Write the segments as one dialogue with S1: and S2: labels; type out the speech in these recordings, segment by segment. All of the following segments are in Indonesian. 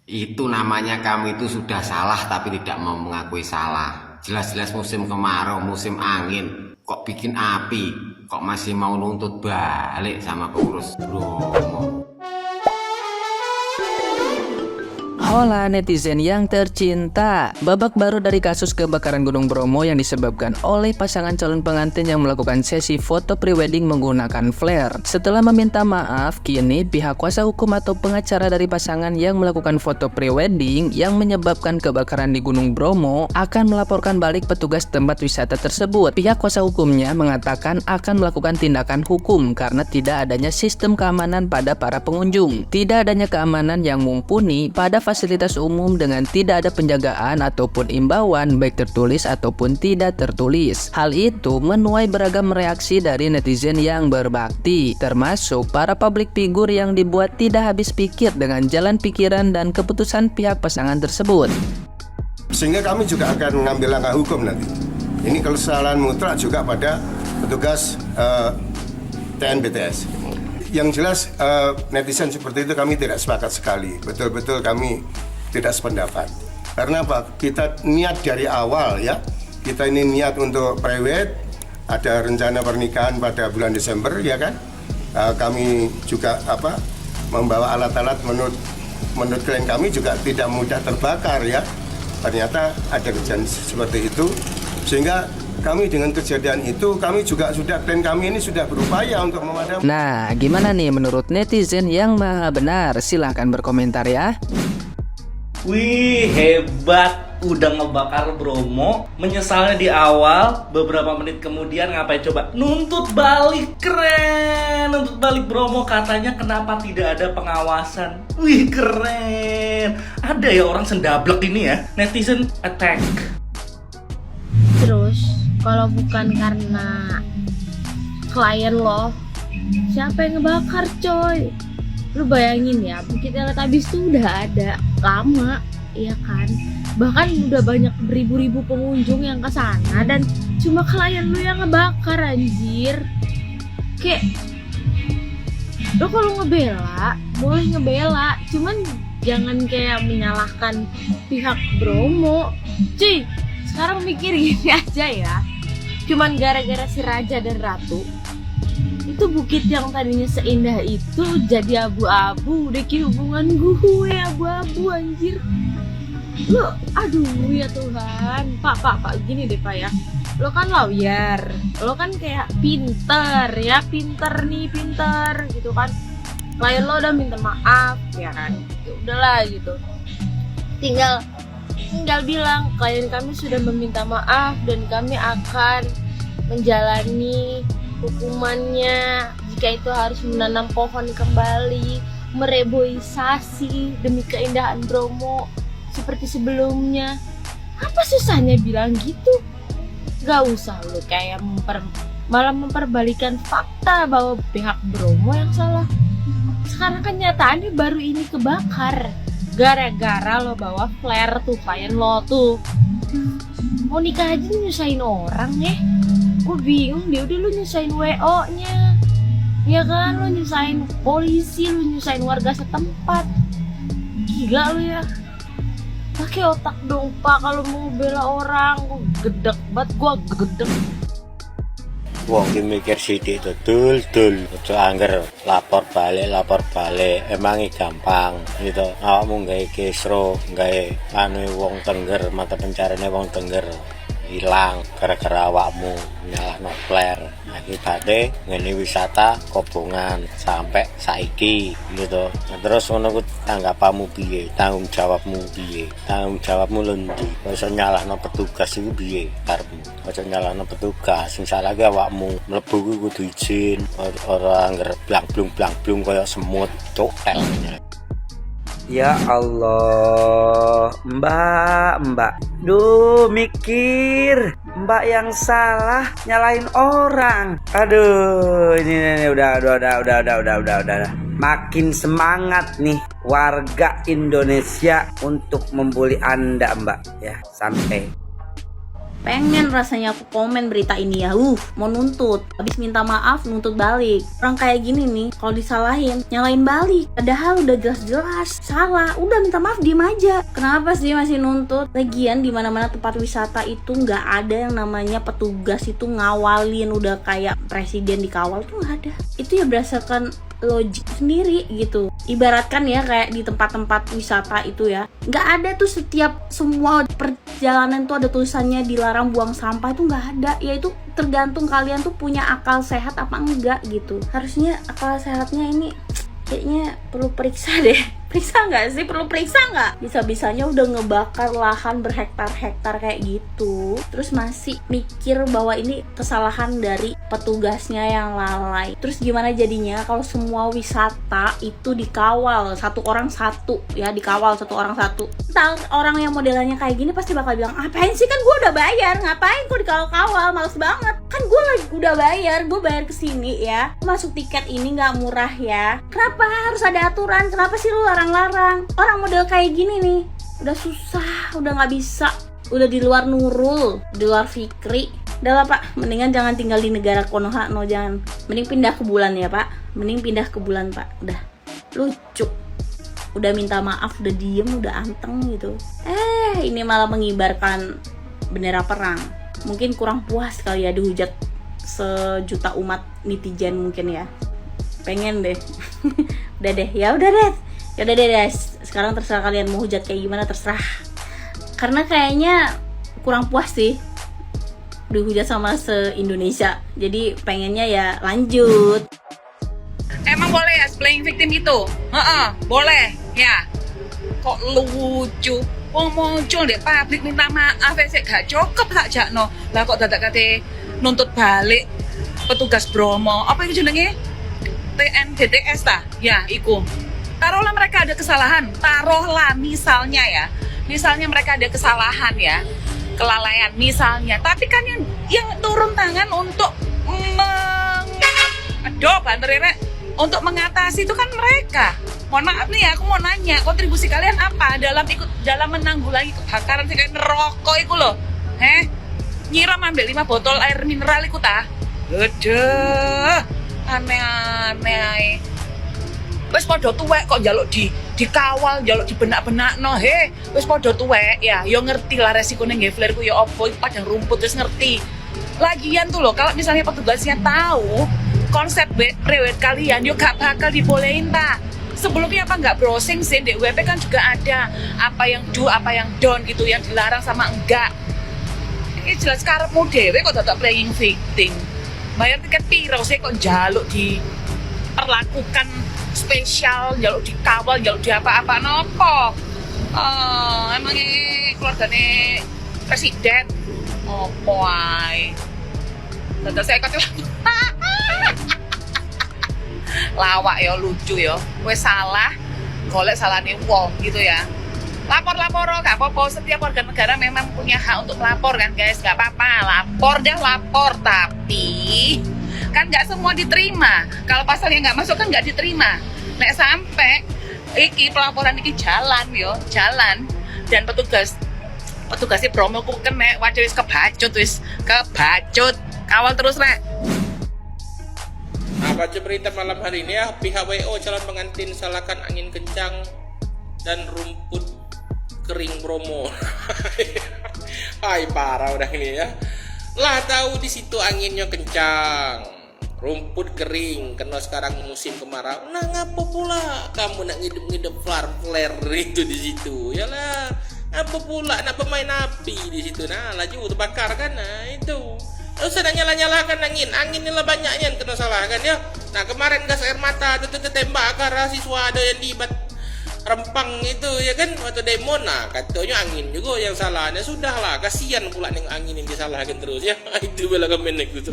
S1: Itu namanya kamu itu sudah salah tapi tidak mau mengakui salah. Jelas-jelas musim kemarau, musim angin. Kok bikin api? Kok masih mau nuntut balik sama pengurus Bromo?
S2: Hola netizen yang tercinta. Babak baru dari kasus kebakaran Gunung Bromo yang disebabkan oleh pasangan calon pengantin yang melakukan sesi foto prewedding menggunakan flare. Setelah meminta maaf, kini pihak kuasa hukum atau pengacara dari pasangan yang melakukan foto prewedding yang menyebabkan kebakaran di Gunung Bromo akan melaporkan balik petugas tempat wisata tersebut. Pihak kuasa hukumnya mengatakan akan melakukan tindakan hukum karena tidak adanya sistem keamanan pada para pengunjung. Tidak adanya keamanan yang mumpuni pada fasilitas umum dengan tidak ada penjagaan ataupun imbauan baik tertulis ataupun tidak tertulis. Hal itu menuai beragam reaksi dari netizen yang berbakti, termasuk para publik figur yang dibuat tidak habis pikir dengan jalan pikiran dan keputusan pihak pasangan tersebut.
S3: Sehingga kami juga akan mengambil langkah hukum nanti. Ini kesalahan mutlak juga pada petugas TNBTS. Yang jelas netizen seperti itu kami tidak sepakat sekali. Betul-betul kami tidak sependapat. Karena apa? Kita niat dari awal ya. Kita ini niat untuk prewed, ada rencana pernikahan pada bulan Desember ya kan. Kami juga membawa alat-alat menurut klien kami juga tidak mudah terbakar ya. Ternyata ada kejadian seperti itu sehingga kami dengan kejadian itu, kami juga klien kami ini sudah berupaya untuk memadamkan.
S2: Nah, gimana nih menurut netizen yang maha benar? Silahkan berkomentar ya.
S4: Wih, hebat, udah ngebakar Bromo, menyesalnya di awal, beberapa menit kemudian ngapain coba? Nuntut balik, keren, nuntut balik Bromo, katanya kenapa tidak ada pengawasan. Wih, keren, ada ya orang sendablek ini ya, netizen attack.
S5: Terus kalau bukan karena klien lo, siapa yang ngebakar coy? Lu bayangin ya, Bukit Teletabis tuh udah ada lama, ya kan? Bahkan udah banyak beribu-ribu pengunjung yang kesana dan cuma klien lu yang ngebakar anjir. Kayak lo kalau ngebela, boleh ngebela, cuman jangan kayak menyalahkan pihak Bromo. Cuy, sekarang mikir gini aja ya, cuman gara-gara si Raja dan Ratu itu bukit yang tadinya seindah itu jadi abu-abu. Udah kayak hubungan gue abu-abu anjir. Lo aduh ya Tuhan. Pak gini deh Pak ya, lo kan lawyer, lo kan kayak pinter gitu kan. Klien lo udah minta maaf ya kan, ya udahlah gitu, tinggal bilang klien kami sudah meminta maaf dan kami akan menjalani hukumannya jika itu harus menanam pohon kembali, mereboisasi demi keindahan Bromo seperti sebelumnya. Apa susahnya bilang gitu? Gak usah lo kayak malah memperbalikan fakta bahwa pihak Bromo yang salah. Sekarang kenyataannya baru ini kebakar gara-gara lo bawa flare tuh klien lo tuh. Mau nikah aja nyusahin orang ya. Gue bingung deh, udah lu nyusahin WO nya ya kan, lu nyusahin polisi, lu nyusahin warga setempat. Gila lu ya, pakai otak dong Pak kalau mau bela orang. Gue gedek banget, gue gedek.
S6: Wong ki mikir sithik dul aja angger lapor balik emang gampang gitu. Awakmu gawe kesro, gawe wong Tengger, mata pencariannya wong Tengger hilang gara-gara awakmu nyalahno flare. Akibatnya ngene wisata kobongan sampai saiki gitu. Nah, terus ngono ku tanggapanmu piye? Tanggung jawabmu piye? Tanggung jawabmu lendi? Iso nyalahno petugas iku piye karepmu? Aja nyalahno petugas, sing salah ki awakmu. Mlebu ku kudu izin, ora angger blang-blung koyo semut, cuk.
S7: Ya Allah, Mbak, duh mikir, Mbak yang salah nyalain orang. Aduh, ini udah. Makin semangat nih warga Indonesia untuk membuli Anda, Mbak. Ya, sampai.
S8: Pengen rasanya aku komen berita ini ya, mau nuntut, habis minta maaf nuntut balik. Orang kayak gini nih, kalau disalahin, nyalain balik. Padahal udah jelas-jelas salah, udah minta maaf diem aja. Kenapa sih masih nuntut? Lagian di mana-mana tempat wisata itu nggak ada yang namanya petugas itu ngawalin, udah kayak presiden dikawal tuh nggak ada. Itu ya berdasarkan logik sendiri gitu. Ibaratkan ya kayak di tempat-tempat wisata itu ya, nggak ada tuh setiap semua perjalanan tuh ada tulisannya dilarang buang sampah, itu nggak ada. Ya itu tergantung kalian tuh punya akal sehat apa enggak gitu. Harusnya akal sehatnya ini kayaknya perlu periksa deh. Periksa nggak sih? Perlu periksa nggak? Bisa-bisanya udah ngebakar lahan berhektar-hektar kayak gitu, terus masih mikir bahwa ini kesalahan dari petugasnya yang lalai. Terus gimana jadinya kalau semua wisata itu dikawal satu orang satu ya, dikawal satu orang satu? Ntar orang yang modelannya kayak gini pasti bakal bilang, apain sih, kan gue udah bayar, ngapain gue dikawal-kawal, males banget. Kan gue lagi udah bayar, gue bayar kesini ya, masuk tiket ini nggak murah ya. Kenapa harus ada aturan? Kenapa sih lu larang-larang? Orang model kayak gini nih udah susah, udah nggak bisa, udah di luar Nurul, di luar Fikri. Udah lah Pak, mendingan jangan tinggal di negara Konoha, no jangan. Mending pindah ke bulan ya Pak, mending pindah ke bulan Pak. Udah lucu, udah minta maaf, udah diem, udah anteng gitu. Ini malah mengibarkan bendera perang. Mungkin kurang puas kali ya dihujat sejuta umat netizen mungkin ya. Pengen deh. Udah deh, ya udah deh guys. Sekarang terserah kalian mau hujat kayak gimana, terserah. Karena kayaknya kurang puas sih dihujat sama se-Indonesia. Jadi pengennya ya lanjut.
S9: Emang boleh ya playing victim itu? Boleh ya. Kok lucu? Wong muncul deh publik minta maaf, sik gak cukup tak jakno. Lah kok dadak kate nuntut balik petugas Bromo. Apa itu jenenge? TNDTS ta? Ya, iku. Taruhlah mereka ada kesalahan. Taruhlah misalnya ya. Misalnya mereka ada kesalahan ya. Kelalaian misalnya. Tapi kan yang turun tangan untuk untuk mengatasi itu kan mereka. Mohon maaf nih ya, aku mau nanya, kontribusi kalian apa dalam menanggulangi kebakaran sing kayak neraka iku lho? Nyiram ambil 5 botol air mineral iku ta? Aduh, aneh-aneh. Wis padha tuwek kok njaluk dikawal, njaluk dibenak-benakno. Wis padha tuwek ya, yo ngerti lah resikone nggih flare ku ya opo, padang rumput wis ngerti. Lagian tuh loh, kalau misalnya petugasnya tahu konsep prewed kalian, yo gak bakal dibolehin ta. Sebelumnya apa nggak browsing sih, di WP kan juga ada apa yang do, apa yang don't gitu, yang dilarang sama enggak. Ini jelas karepmu dhewe kok dadak playing victim. Bayar tiket piro sih kok njaluk diperlakukan spesial, njaluk dikawal, njaluk di apa-apa nopo? Emang ini keluargane presiden opo ae. Dadak saya kate lawak ya, lucu ya. Wes salah, golek salahne wong gitu ya. Lapor gak apa-apa, setiap warga negara memang punya hak untuk melapor kan guys, gak apa-apa, lapor. Tapi kan gak semua diterima. Kalau pasalnya gak masuk kan gak diterima. Nek sampai pelaporan iki jalan dan petugasnya Bromo ku kena, wajah wis kebacut, kawal terus rek.
S10: Nah, baca berita malam hari ini ya, pihak WO calon pengantin salahkan angin kencang dan rumput kering Bromo. Hai, parah udah ini ya. Lah tahu di situ anginnya kencang, rumput kering, karena sekarang musim kemarau. Nah, ngapa pula kamu nak ngidep flare itu di situ? Yalah, apa pula nak pemain api di situ? Nah, laju terbakar kan? Nah, itu. Usah nyala-nyalakan angin ini lah banyaknya yang kena salah kan ya. Nah, kemarin gas air mata tembak ke siswa ada yang libat Rempang itu ya kan, waktu demo. Nah, katanya angin juga yang salahnya. Sudahlah, kasihan pula nih angin yang disalahkan terus ya. Itu bela kemen itu.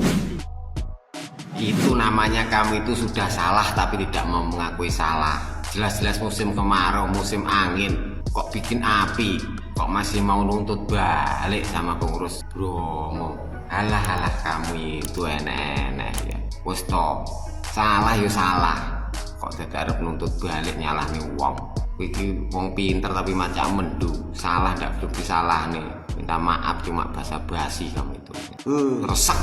S1: Itu namanya kamu itu sudah salah tapi tidak mau mengakui salah. Jelas-jelas musim kemarau, musim angin, kok bikin api, kok masih mau nuntut balik sama pengurus Bromo. Alah kamu itu enek-enek ya. Wes toh, salah yo salah. Kok dadak arep nuntut balik nyalahne wong. Iki wong pinter tapi macam mendu. Salah ndak perlu disalah nih. Minta maaf cuma basa-basi kamu itu. Resek.